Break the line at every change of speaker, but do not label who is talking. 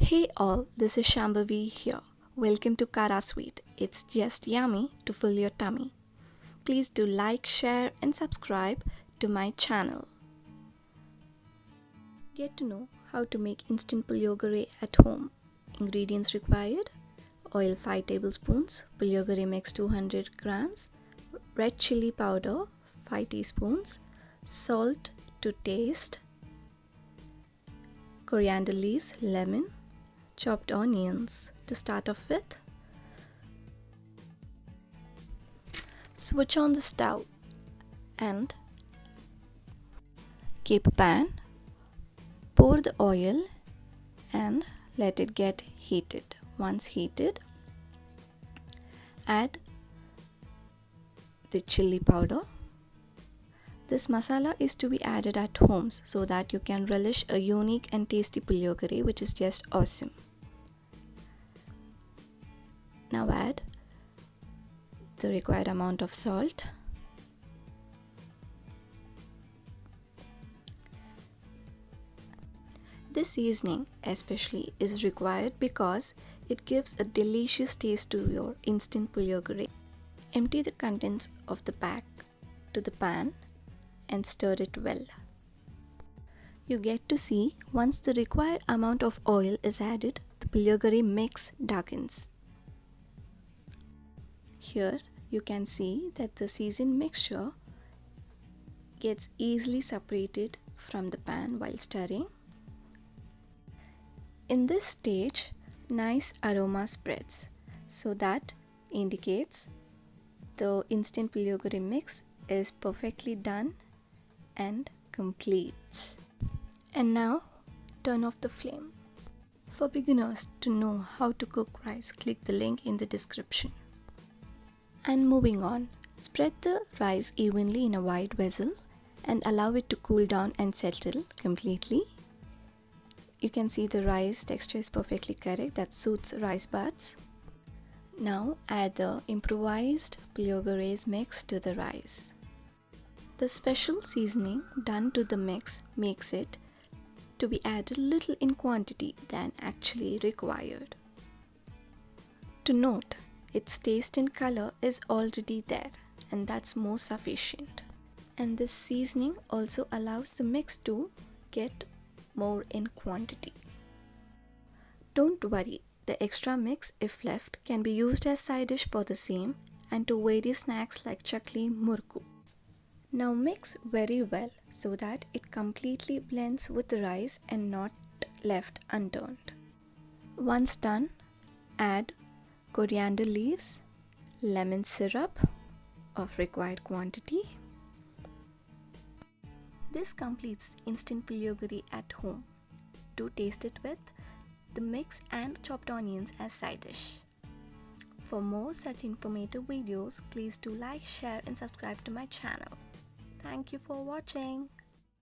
Hey all, this is Shambhavi here. Welcome to Kara Sweet. It's just yummy to fill your tummy. Please do like, share and subscribe to my channel. Get to know how to make instant puliyogare at home. Ingredients required: oil 5 tablespoons, puliyogare mix 200 grams, red chilli powder 5 teaspoons, salt to taste, coriander leaves, lemon, chopped onions. To start off with, switch on the stove and keep a pan. Pour the oil and let it get heated. Once heated, add the chilli powder. This masala is to be added at homes so that you can relish a unique and tasty puliyogare which is just awesome. Now add the required amount of salt. This seasoning especially is required because it gives a delicious taste to your instant puliyogare. Empty the contents of the pack to the pan and stir it well. You get to see once the required amount of oil is added, the puliyogare mix darkens. Here you can see that the seasoned mixture gets easily separated from the pan while stirring. In this stage, nice aroma spreads, so that indicates the instant puliyogare mix is perfectly done and complete. And now turn off the flame. For beginners to know how to cook rice, click the link in the description. And moving on, spread the rice evenly in a wide vessel and allow it to cool down and settle completely. You can see the rice texture is perfectly correct, that suits rice baths. Now add the improvised puliyogare mix to the rice. The special seasoning done to the mix makes it to be added little in quantity than actually required. To note, its taste and color is already there, and that's more sufficient. And this seasoning also allows the mix to get more in quantity. Don't worry, the extra mix, if left, can be used as side dish for the same and to various snacks like chakli, murku. Now mix very well so that it completely blends with the rice and not left unturned. Once done, add coriander leaves, lemon syrup of required quantity. This completes instant puliyogare at home. Do taste it with the mix and chopped onions as side dish. For more such informative videos, please do like, share and subscribe to my channel. Thank you for watching.